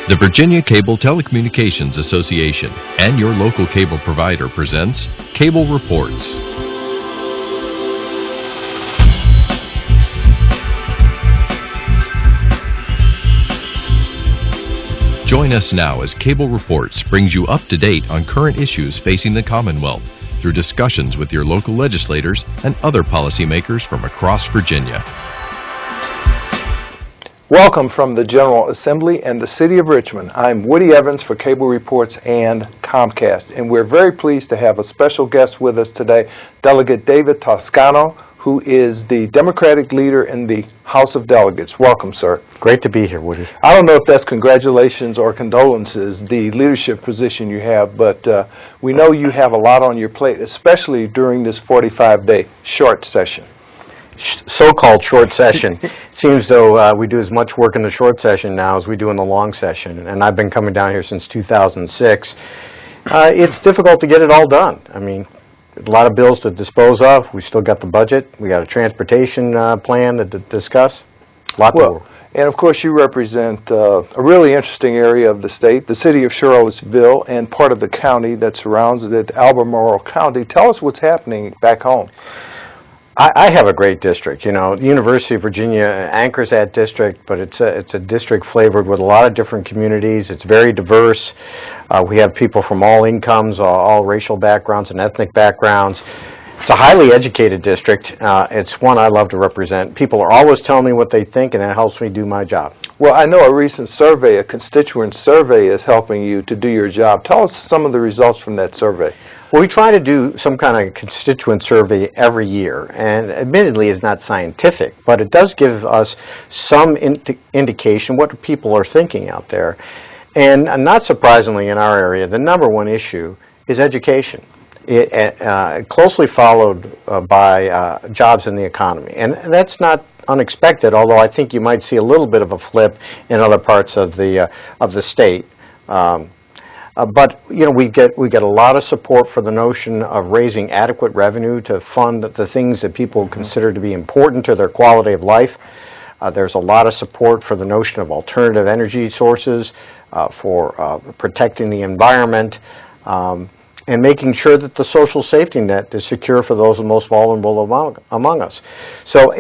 The Virginia Cable Telecommunications Association and your local cable provider presents Cable Reports. Join us now as Cable Reports brings you up to date on current issues facing the Commonwealth through discussions with your local legislators and other policymakers from across Virginia. Welcome from the General Assembly and the City of Richmond. I'm Woody Evans for Cable Reports and Comcast, and we're very pleased to have a special guest with us today, Delegate David Toscano, who is the Democratic leader in the House of Delegates. Welcome, sir. Great to be here, Woody. I don't know if that's congratulations or condolences, the leadership position you have, but we know you have a lot on your plate, especially during this 45-day short session. So-called short session. It seems though we do as much work in the short session now as we do in the long session, and I've been coming down here since 2006. It's difficult to get it all done. I mean, a lot of bills to dispose of. We still got the budget. We got a transportation plan to discuss. A lot to work. And of course you represent a really interesting area of the state, the city of Charlottesville, and part of the county that surrounds it, Albemarle County. Tell us what's happening back home. I have a great district. You know, the University of Virginia anchors that district, but it's a district flavored with a lot of different communities. It's very diverse. We have people from all incomes, all racial backgrounds and ethnic backgrounds. It's a highly educated district. It's one I love to represent. People are always telling me what they think, and it helps me do my job. Well, I know a recent survey, a constituent survey, is helping you to do your job. Tell us some of the results from that survey. Well, we try to do some kind of constituent survey every year, and admittedly it's not scientific, but it does give us some indication what people are thinking out there. And not surprisingly in our area, the number one issue is education. Closely followed by jobs in the economy. And that's not unexpected, although I think you might see a little bit of a flip in other parts of the state. But you know, we get a lot of support for the notion of raising adequate revenue to fund the things that people consider to be important to their quality of life. There's a lot of support for the notion of alternative energy sources, for protecting the environment, and making sure that the social safety net is secure for those most vulnerable among us. So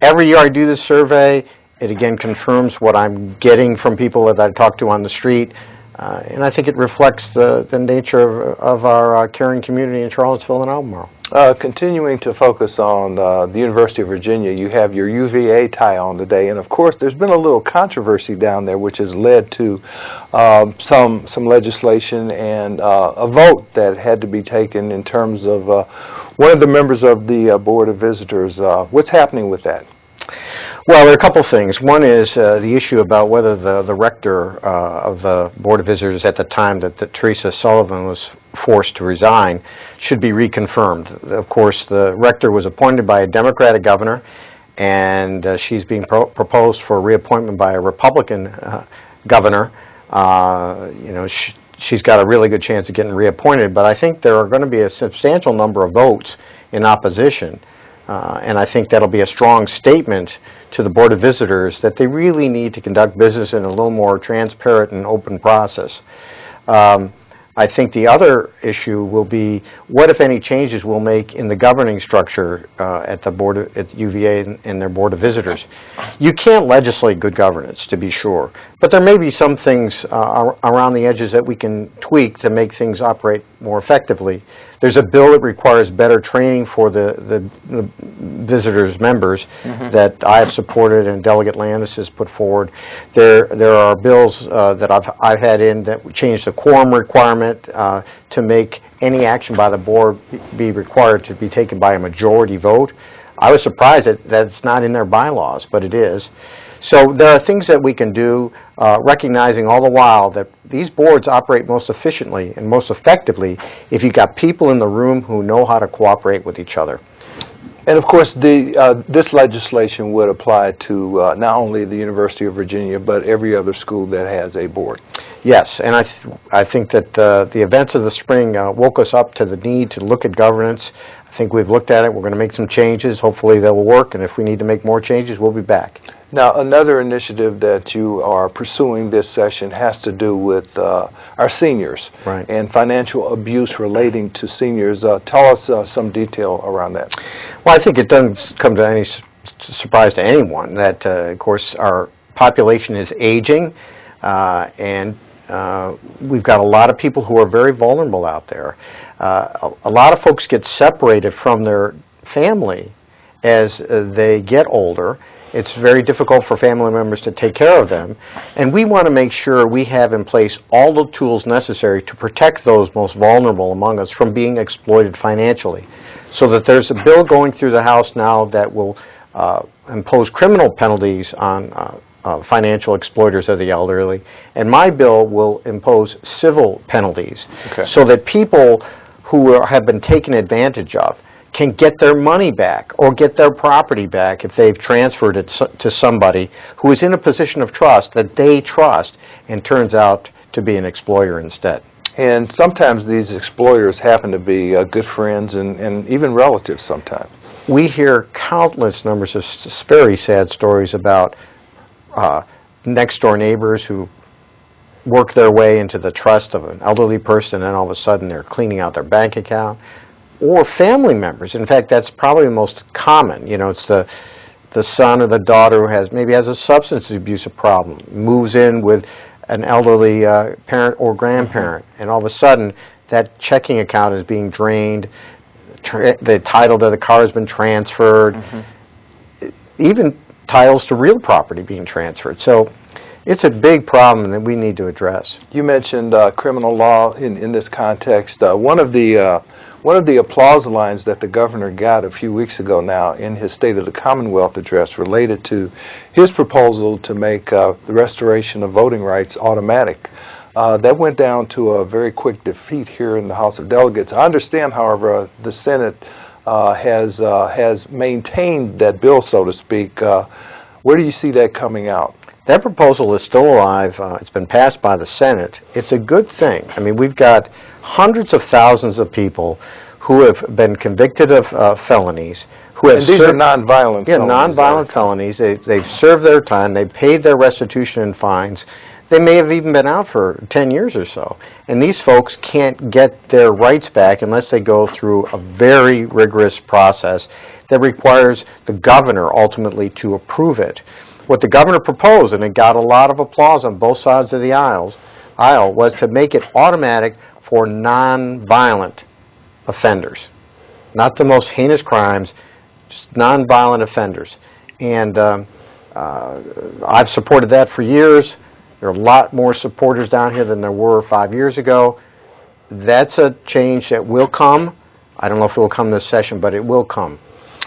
every year I do this survey. It again confirms what I'm getting from people that I talk to on the street. And I think it reflects the nature of our caring community in Charlottesville and Albemarle. Continuing to focus on the University of Virginia, you have your UVA tie on today, and of course there's been a little controversy down there which has led to some legislation and a vote that had to be taken in terms of one of the members of the Board of Visitors. What's happening with that? Well, there are a couple things. One is the issue about whether the rector of the Board of Visitors at the time that Teresa Sullivan was forced to resign should be reconfirmed. Of course, the rector was appointed by a Democratic governor, and she's being proposed for reappointment by a Republican governor. You know, she's got a really good chance of getting reappointed, but I think there are going to be a substantial number of votes in opposition. And I think that'll be a strong statement to the Board of Visitors that they really need to conduct business in a little more transparent and open process. I think the other issue will be what, if any, changes we'll make in the governing structure at UVA and their Board of Visitors. You can't legislate good governance, to be sure, but there may be some things around the edges that we can tweak to make things operate more effectively. There's a bill that requires better training for the visitors' members that I have supported and Delegate Landis has put forward. There are bills that I've had in that change the quorum requirement to make any action by the board be required to be taken by a majority vote. I was surprised that that's not in their bylaws, but it is. So there are things that we can do, recognizing all the while that these boards operate most efficiently and most effectively if you've got people in the room who know how to cooperate with each other. And of course, this legislation would apply to not only the University of Virginia, but every other school that has a board. Yes, and I think that the events of the spring woke us up to the need to look at governance. I think we've looked at it. We're going to make some changes. Hopefully they will work, and if we need to make more changes, we'll be back. Now, another initiative that you are pursuing this session has to do with our seniors, right, and financial abuse relating to seniors. Tell us some detail around that. Well, I think it doesn't come to any surprise to anyone that, of course, our population is aging, and we've got a lot of people who are very vulnerable out there. A lot of folks get separated from their family as they get older. It's very difficult for family members to take care of them, and we want to make sure we have in place all the tools necessary to protect those most vulnerable among us from being exploited financially. So that there's a bill going through the House now that will impose criminal penalties on financial exploiters of the elderly, and my bill will impose civil penalties, okay, so that people who have been taken advantage of can get their money back or get their property back if they've transferred it to somebody who is in a position of trust that they trust and turns out to be an exploiter instead. And sometimes these exploiters happen to be good friends and even relatives sometimes. We hear countless numbers of very sad stories about next-door neighbors who work their way into the trust of an elderly person, and all of a sudden they're cleaning out their bank account. Or family members. In fact, that's probably the most common. You know, it's the son or the daughter who maybe has a substance abuse problem, moves in with an elderly parent or grandparent, and all of a sudden that checking account is being drained, the title to the car has been transferred, even titles to real property being transferred. So it's a big problem that we need to address. You mentioned criminal law in this context. One of the applause lines that the governor got a few weeks ago now in his State of the Commonwealth address related to his proposal to make the restoration of voting rights automatic. That went down to a very quick defeat here in the House of Delegates. I understand, however, the Senate has maintained that bill, so to speak. Where do you see that coming out? That proposal is still alive. It's been passed by the Senate. It's a good thing. I mean, we've got hundreds of thousands of people who have been convicted of felonies. And these are nonviolent felonies. Yeah, nonviolent felonies. They've served their time. They've paid their restitution and fines. They may have even been out for 10 years or so. And these folks can't get their rights back unless they go through a very rigorous process that requires the governor ultimately to approve it. What the governor proposed, and it got a lot of applause on both sides of the aisle, was to make it automatic for non-violent offenders. Not the most heinous crimes, just non-violent offenders. And I've supported that for years. There are a lot more supporters down here than there were 5 years ago. That's a change that will come. I don't know if it will come this session, but it will come.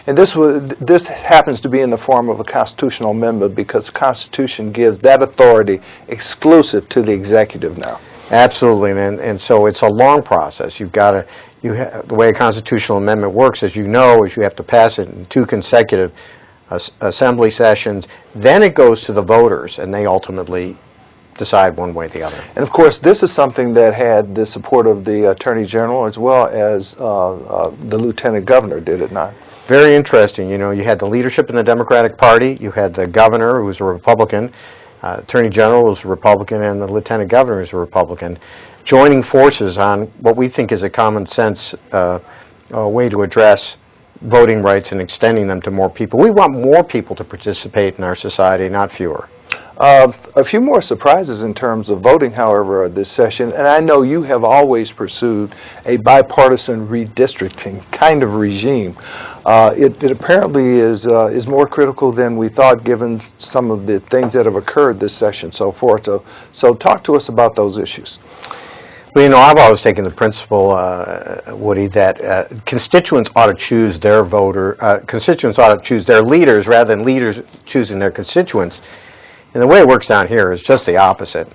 And this happens to be in the form of a constitutional amendment because the Constitution gives that authority exclusive to the executive now. Absolutely, and so it's a long process. The way a constitutional amendment works, as you know, is you have to pass it in 2 consecutive assembly sessions. Then it goes to the voters, and they ultimately decide one way or the other. And of course, this is something that had the support of the Attorney General as well as the Lieutenant Governor, did it not? Very interesting. You know, you had the leadership in the Democratic Party, you had the governor, who was a Republican, Attorney General was a Republican, and the Lieutenant Governor is a Republican, joining forces on what we think is a common sense way to address voting rights and extending them to more people. We want more people to participate in our society, not fewer. A few more surprises in terms of voting, however, this session, and I know you have always pursued a bipartisan redistricting kind of regime. It apparently is more critical than we thought, given some of the things that have occurred this session so forth. So talk to us about those issues. Well, you know, I've always taken the principle, Woody, that constituents ought to choose their constituents ought to choose their leaders rather than leaders choosing their constituents. And the way it works down here is just the opposite.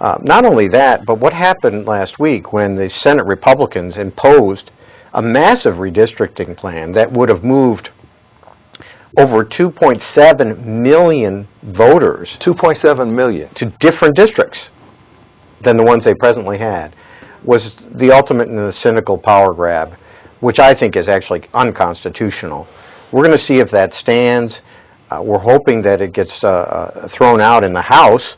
Not only that, but what happened last week when the Senate Republicans imposed a massive redistricting plan that would have moved over 2.7 million voters 2.7 million. to different districts than the ones they presently had, was the ultimate in the cynical power grab, which I think is actually unconstitutional. We're going to see if that stands. We're hoping that it gets thrown out in the House,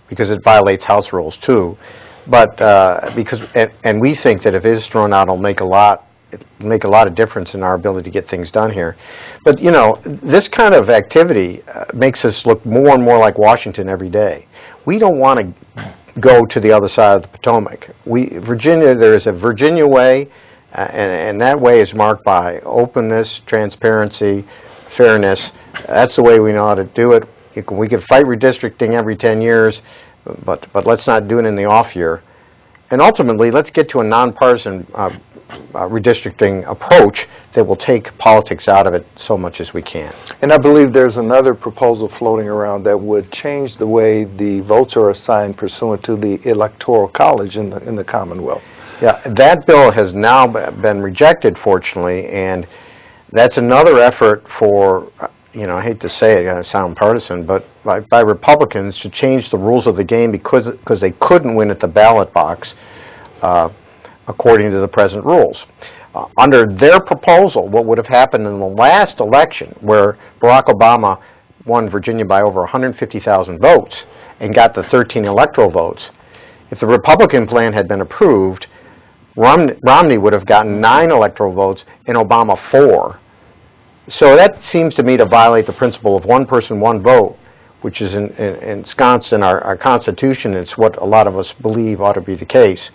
because it violates House rules too. But and we think that if it is thrown out, it'll make a lot of difference in our ability to get things done here. But you know, this kind of activity makes us look more and more like Washington every day. We don't want to go to the other side of the Potomac. Virginia, there is a Virginia way, and that way is marked by openness, transparency, fairness. That's the way we know how to do it. We could fight redistricting every 10 years, but let's not do it in the off year. And ultimately, let's get to a nonpartisan redistricting approach that will take politics out of it so much as we can. And I believe there's another proposal floating around that would change the way the votes are assigned pursuant to the Electoral College in the Commonwealth. Yeah, that bill has now been rejected, fortunately, and that's another effort for, you know, I hate to say it, I sound partisan, but by Republicans to change the rules of the game because they couldn't win at the ballot box according to the present rules. Under their proposal, what would have happened in the last election, where Barack Obama won Virginia by over 150,000 votes and got the 13 electoral votes, if the Republican plan had been approved, Romney would have gotten 9 electoral votes and Obama 4. So that seems to me to violate the principle of one person, one vote, which is ensconced in our Constitution. It's what a lot of us believe ought to be the case.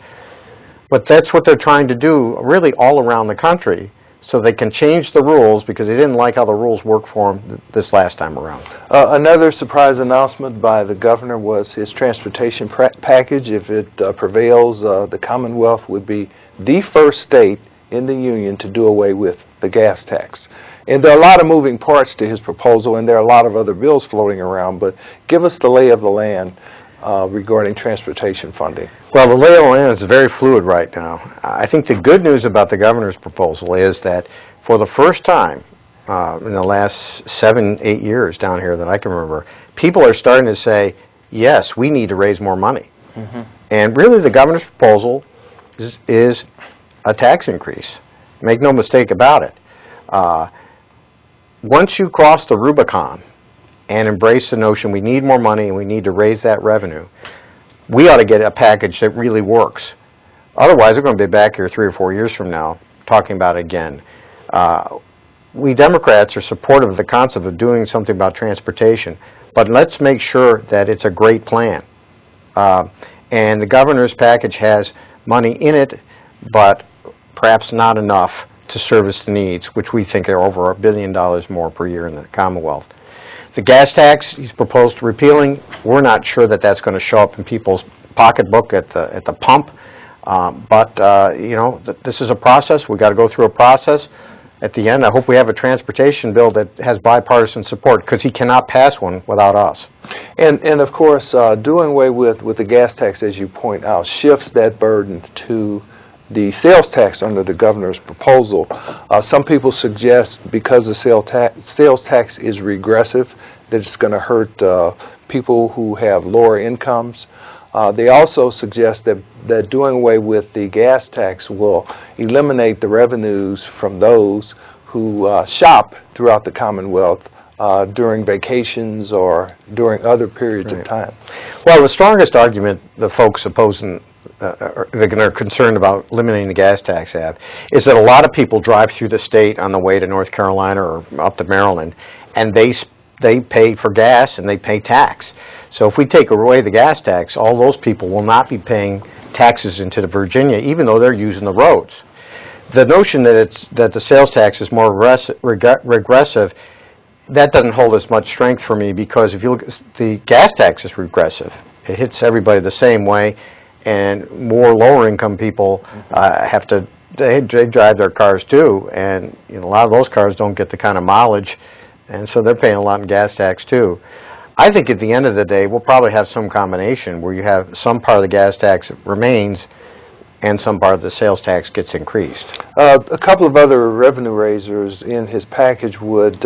But that's what they're trying to do really all around the country, so they can change the rules because they didn't like how the rules worked for them this last time around. Another surprise announcement by the governor was his transportation package. If it prevails, the Commonwealth would be the first state in the Union to do away with the gas tax. And there are a lot of moving parts to his proposal, and there are a lot of other bills floating around, but give us the lay of the land regarding transportation funding. Well, the lay of the land is very fluid right now. I think the good news about the governor's proposal is that for the first time in the last 7-8 years down here that I can remember, people are starting to say, yes, we need to raise more money. Mm-hmm. And really the governor's proposal is a tax increase. Make no mistake about it. Once you cross the Rubicon and embrace the notion we need more money and we need to raise that revenue, we ought to get a package that really works. Otherwise, we're going to be back here 3 or 4 years from now talking about it again. We Democrats are supportive of the concept of doing something about transportation, but let's make sure that it's a great plan. And the governor's package has money in it, but perhaps not enough to service the needs, which we think are over $1 billion more per year in the Commonwealth. The gas tax he's proposed repealing, we're not sure that that's going to show up in people's pocketbook at the pump, but you know, this is a process. We've got to go through a process. At the end, I hope we have a transportation bill that has bipartisan support, because he cannot pass one without us. And of course, doing away with the gas tax, as you point out, shifts that burden to the sales tax under the governor's proposal. Some people suggest because the sales tax is regressive, that it's going to hurt people who have lower incomes. They also suggest that doing away with the gas tax will eliminate the revenues from those who shop throughout the Commonwealth during vacations or during other periods of time. Well, the strongest argument the folks opposing that are concerned about eliminating the gas tax have is that a lot of people drive through the state on the way to North Carolina or up to Maryland, and they pay for gas and they pay tax. So if we take away the gas tax, all those people will not be paying taxes into Virginia, even though they're using the roads. The notion that the sales tax is more regressive, that doesn't hold as much strength for me, because if you look, the gas tax is regressive. It hits everybody the same way, and more lower income people have to they drive their cars too, and you know, a lot of those cars don't get the kind of mileage, and so they're paying a lot in gas tax too. I think at the end of the day, we'll probably have some combination where you have some part of the gas tax that remains, and some part of the sales tax gets increased. A couple of other revenue raisers in his package would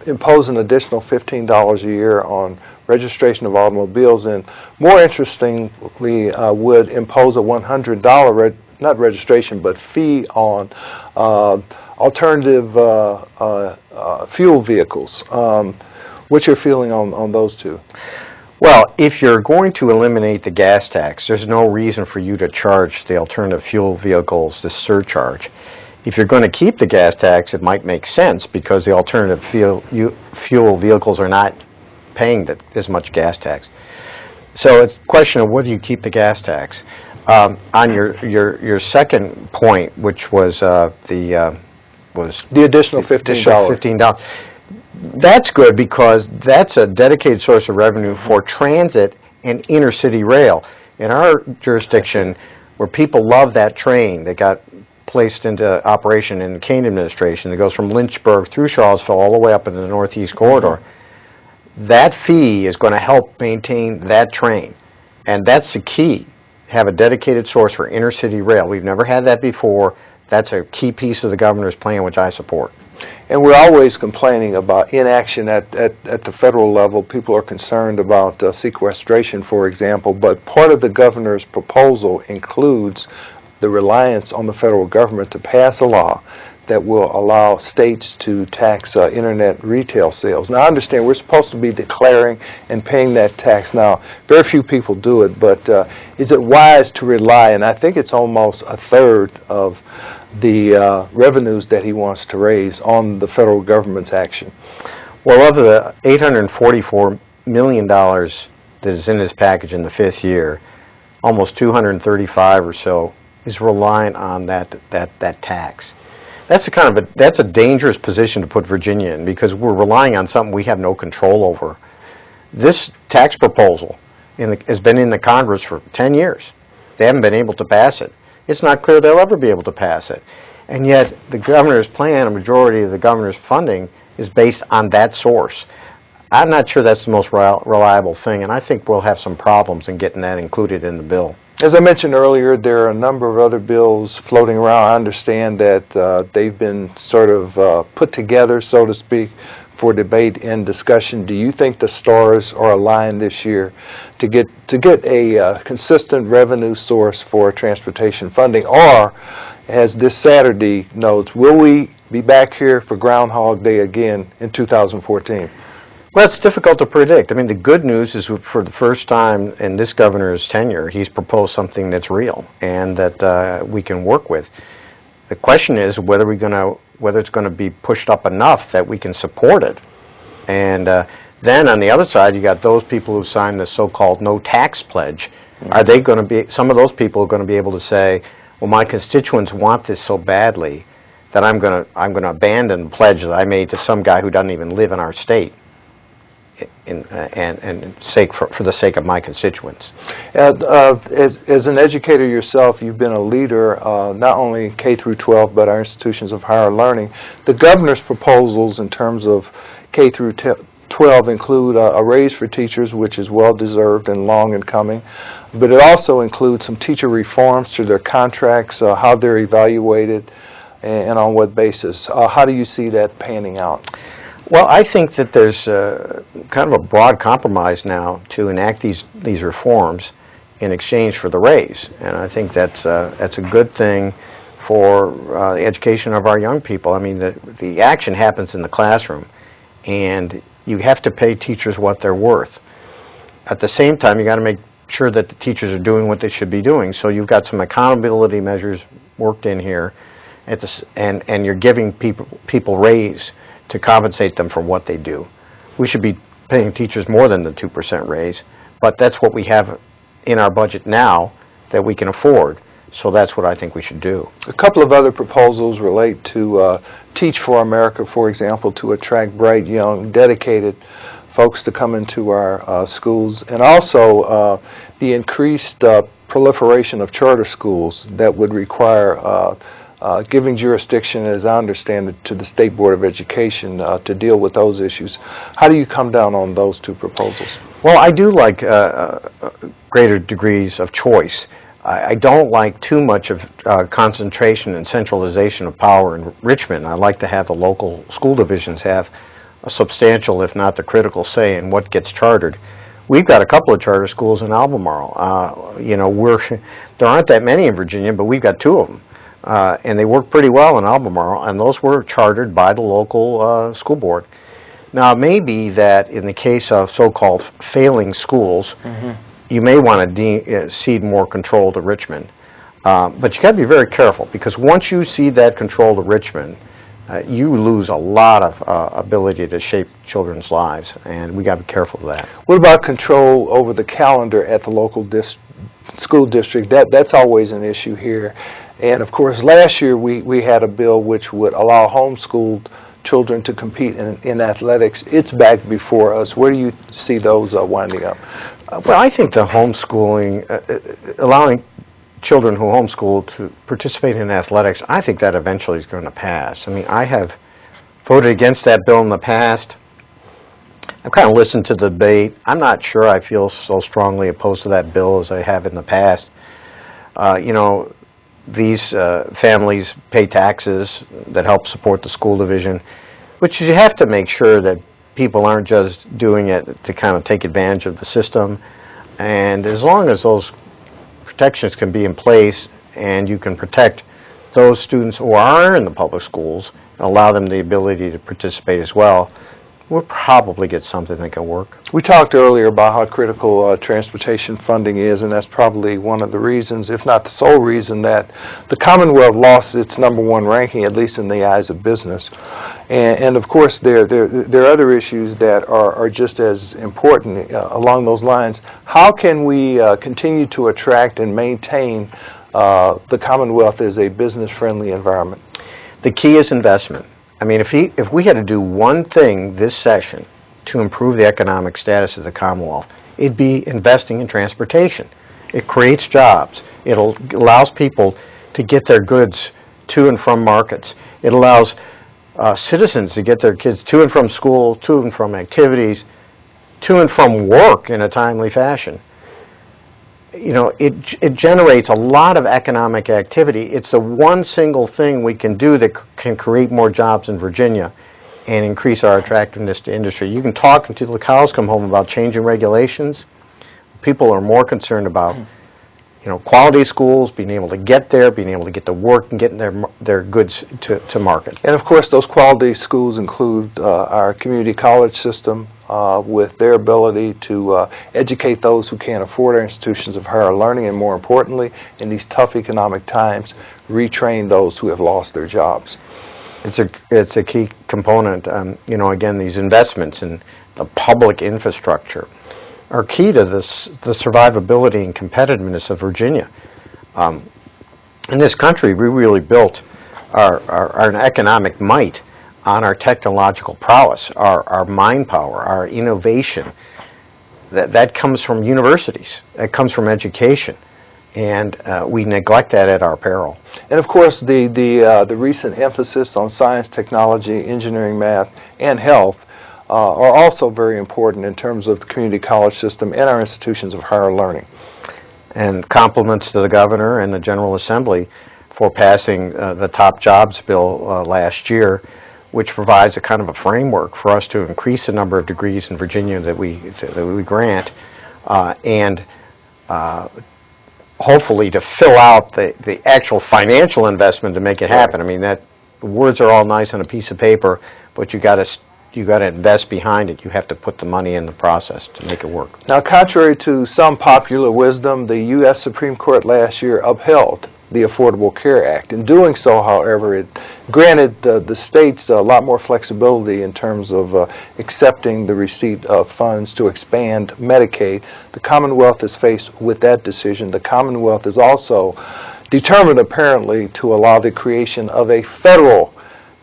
impose an additional $15 a year on registration of automobiles, and more interestingly, would impose a $100 not registration but fee on alternative fuel vehicles. What's your feeling on those two? Well, if you're going to eliminate the gas tax, there's no reason for you to charge the alternative fuel vehicles this surcharge. If you're going to keep the gas tax, it might make sense because the alternative fuel vehicles are not paying as much gas tax. So it's a question of whether you keep the gas tax. On your second point, which was the additional $15. That's good because that's a dedicated source of revenue for transit and inner-city rail. In our jurisdiction, where people love that train that got placed into operation in the Kane administration that goes from Lynchburg through Charlottesville all the way up into the Northeast Corridor, that fee is going to help maintain that train. And that's the key, have a dedicated source for inner-city rail. We've never had that before. That's a key piece of the governor's plan, which I support. And we're always complaining about inaction at the federal level. People are concerned about sequestration, for example, but part of the governor's proposal includes the reliance on the federal government to pass a law that will allow states to tax internet retail sales. Now, I understand we're supposed to be declaring and paying that tax now. Very few people do it, but is it wise to rely, and I think it's almost a third of the revenues that he wants to raise on the federal government's action? Well, of the $844 million that is in this package in the fifth year, almost 235 or so is reliant on that tax. That's that's a dangerous position to put Virginia in because we're relying on something we have no control over. This tax proposal has been in the Congress for 10 years. They haven't been able to pass it. It's not clear they'll ever be able to pass it. And yet the governor's plan, a majority of the governor's funding, is based on that source. I'm not sure that's the most reliable thing, and I think we'll have some problems in getting that included in the bill. As I mentioned earlier, there are a number of other bills floating around. I understand that they've been sort of put together, so to speak, for debate and discussion. Do you think the stars are aligned this year to get a consistent revenue source for transportation funding? Or, as this Saturday notes, will we be back here for Groundhog Day again in 2014? Well, it's difficult to predict. I mean, the good news is for the first time in this governor's tenure, he's proposed something that's real and that we can work with. The question is whether it's going to be pushed up enough that we can support it. And then on the other side, you got those people who signed the so-called no tax pledge. Are they going to be? Some of those people are going to be able to say, "Well, my constituents want this so badly that I'm going to abandon the pledge that I made to some guy who doesn't even live in our state." For the sake of my constituents. As an educator yourself, you've been a leader not only K through 12 but our institutions of higher learning. The governor's proposals in terms of K through 12 include a raise for teachers, which is well deserved and long in coming, but it also includes some teacher reforms to their contracts, how they're evaluated, and on what basis. How do you see that panning out? Well, I think that there's kind of a broad compromise now to enact these reforms in exchange for the raise, and I think that's a good thing for the education of our young people. I mean, the action happens in the classroom, and you have to pay teachers what they're worth. At the same time, you got to make sure that the teachers are doing what they should be doing. So you've got some accountability measures worked in here, and you're giving people raise to compensate them for what they do. We should be paying teachers more than the 2% raise, but that's what we have in our budget now that we can afford, so that's what I think we should do. A couple of other proposals relate to Teach for America, for example, to attract bright, young, dedicated folks to come into our schools, and also the increased proliferation of charter schools that would require giving jurisdiction, as I understand it, to the State Board of Education to deal with those issues. How do you come down on those two proposals? Well, I do like greater degrees of choice. I don't like too much of concentration and centralization of power in Richmond. I like to have the local school divisions have a substantial, if not the critical say in what gets chartered. We've got a couple of charter schools in Albemarle. You know, there aren't that many in Virginia, but we've got 2 of them. And they work pretty well in Albemarle, and those were chartered by the local school board. Now, it may be that in the case of so-called failing schools, you may want to cede more control to Richmond. But you got to be very careful, because once you cede that control to Richmond, you lose a lot of ability to shape children's lives, and we got to be careful of that. What about control over the calendar at the local school district? That's always an issue here. And of course, last year we had a bill which would allow homeschooled children to compete in athletics. It's back before us. Where do you see those winding up? Well, I think the homeschooling, allowing children who homeschool to participate in athletics, I think that eventually is going to pass. I mean, I have voted against that bill in the past. I've kind of listened to the debate. I'm not sure I feel so strongly opposed to that bill as I have in the past. You know, these families pay taxes that help support the school division, but you have to make sure that people aren't just doing it to kind of take advantage of the system. And as long as those protections can be in place and you can protect those students who are in the public schools and allow them the ability to participate as well, we'll probably get something that can work. We talked earlier about how critical transportation funding is, and that's probably one of the reasons, if not the sole reason, that the Commonwealth lost its #1 ranking, at least in the eyes of business. And of course, there are other issues that are just as important along those lines. How can we continue to attract and maintain the Commonwealth as a business-friendly environment? The key is investment. I mean, if we had to do one thing this session to improve the economic status of the Commonwealth, it'd be investing in transportation. It creates jobs. It allows people to get their goods to and from markets. It allows citizens to get their kids to and from school, to and from activities, to and from work in a timely fashion. You know, it generates a lot of economic activity. It's the one single thing we can do that can create more jobs in Virginia and increase our attractiveness to industry. You can talk until the cows come home about changing regulations. People are more concerned about, you know, quality schools, being able to get there, being able to get to work, and getting their goods to market. And of course, those quality schools include our community college system, with their ability to educate those who can't afford our institutions of higher learning, and more importantly, in these tough economic times, retrain those who have lost their jobs. It's a key component. You know, again, these investments in the public infrastructure are key to the survivability and competitiveness of Virginia. In this country, we really built our economic might on our technological prowess, our mind power, our innovation. That comes from universities. That comes from education. And we neglect that at our peril. And of course, the recent emphasis on science, technology, engineering, math, and health are also very important in terms of the community college system and our institutions of higher learning. And compliments to the governor and the General Assembly for passing the Top Jobs Bill last year, which provides a kind of a framework for us to increase the number of degrees in Virginia that we grant, and hopefully to fill out the actual financial investment to make it happen. I mean, the words are all nice on a piece of paper, but you got to invest behind it. You have to put the money in the process to make it work. Now, contrary to some popular wisdom, the U.S. Supreme Court last year upheld the Affordable Care Act. In doing so, however, it granted the states a lot more flexibility in terms of accepting the receipt of funds to expand Medicaid. The Commonwealth is faced with that decision. The Commonwealth is also determined, apparently, to allow the creation of a federal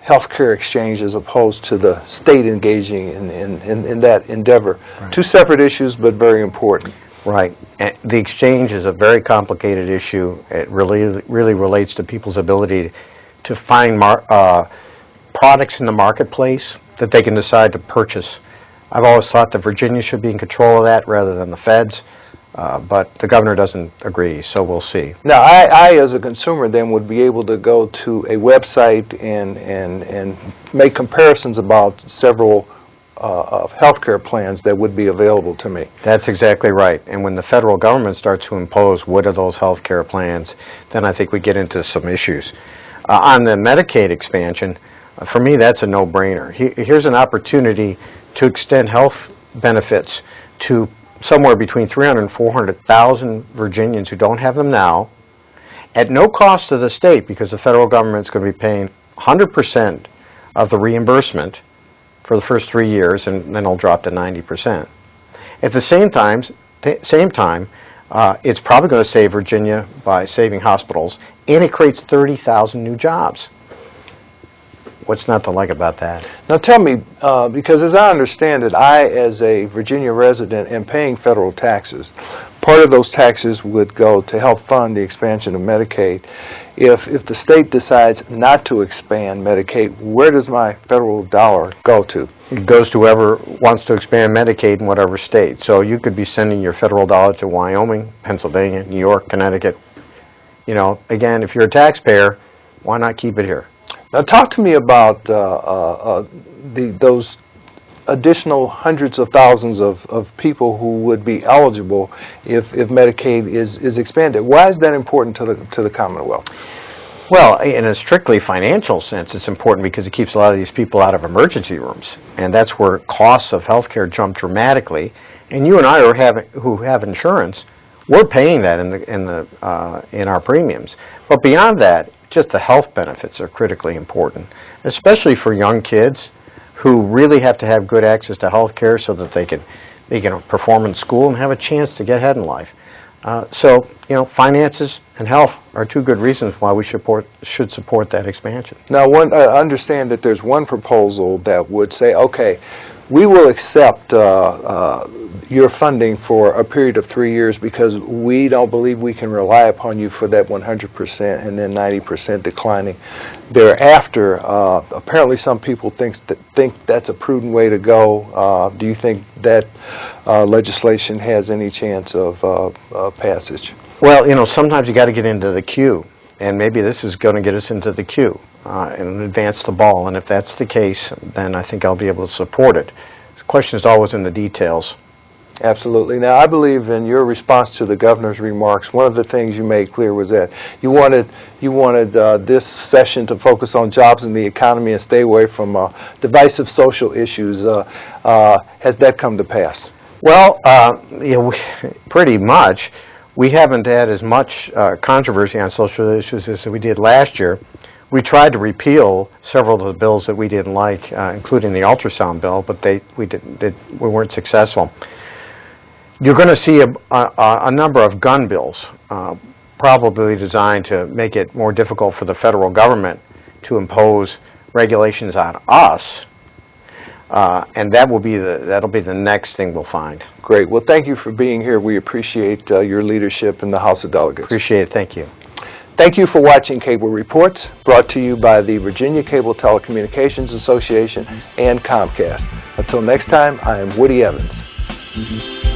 healthcare exchange as opposed to the state engaging in that endeavor. Right. Two separate issues, but very important. Right. And the exchange is a very complicated issue. It really relates to people's ability to find products in the marketplace that they can decide to purchase. I've always thought that Virginia should be in control of that rather than the feds. But the governor doesn't agree, so we'll see. Now, I as a consumer then would be able to go to a website and make comparisons about several of healthcare plans that would be available to me. That's exactly right. And when the federal government starts to impose what are those healthcare plans, then I think we get into some issues. On the Medicaid expansion, for me, that's a no-brainer. Here's an opportunity to extend health benefits to somewhere between 300,000 and 400,000 Virginians who don't have them now, at no cost to the state, because the federal government is going to be paying 100% of the reimbursement for the first 3 years, and then it'll drop to 90%. At the same time, it's probably going to save Virginia by saving hospitals, and it creates 30,000 new jobs. What's not to like about that? Now tell me, because as I understand it, I, as a Virginia resident, am paying federal taxes. Part of those taxes would go to help fund the expansion of Medicaid. If the state decides not to expand Medicaid, where does my federal dollar go to? It goes to whoever wants to expand Medicaid in whatever state. So you could be sending your federal dollar to Wyoming, Pennsylvania, New York, Connecticut. You know, again, if you're a taxpayer, why not keep it here? Now talk to me about those additional hundreds of thousands of people who would be eligible if Medicaid is expanded. Why is that important to the Commonwealth? Well, in a strictly financial sense, it's important because it keeps a lot of these people out of emergency rooms, and that's where costs of health care jump dramatically. And you and I who have insurance, we're paying that in our premiums. But beyond that, just the health benefits are critically important, especially for young kids who really have to have good access to health care so that they can perform in school and have a chance to get ahead in life. So, you know, finances and health are two good reasons why we should support that expansion. Now, understand that there's one proposal that would say, okay, we will accept your funding for a period of 3 years because we don't believe we can rely upon you for that 100% and then 90% declining thereafter. Apparently some people think that's a prudent way to go. Do you think that legislation has any chance of passage? Well, you know, sometimes you got to get into the queue, and maybe this is going to get us into the queue and advance the ball. And if that's the case, then I think I'll be able to support it. The question is always in the details. Absolutely. Now, I believe in your response to the governor's remarks, one of the things you made clear was that you wanted this session to focus on jobs and the economy and stay away from divisive social issues. Has that come to pass? Well, you know, pretty much. We haven't had as much controversy on social issues as we did last year. We tried to repeal several of the bills that we didn't like, including the ultrasound bill, but we weren't successful. You're going to see a number of gun bills, probably designed to make it more difficult for the federal government to impose regulations on us, and that'll be the next thing we'll find. Great. Well, thank you for being here. We appreciate your leadership in the House of Delegates. Appreciate it. Thank you. Thank you for watching Cable Reports, brought to you by the Virginia Cable Telecommunications Association and Comcast. Until next time, I am Woody Evans.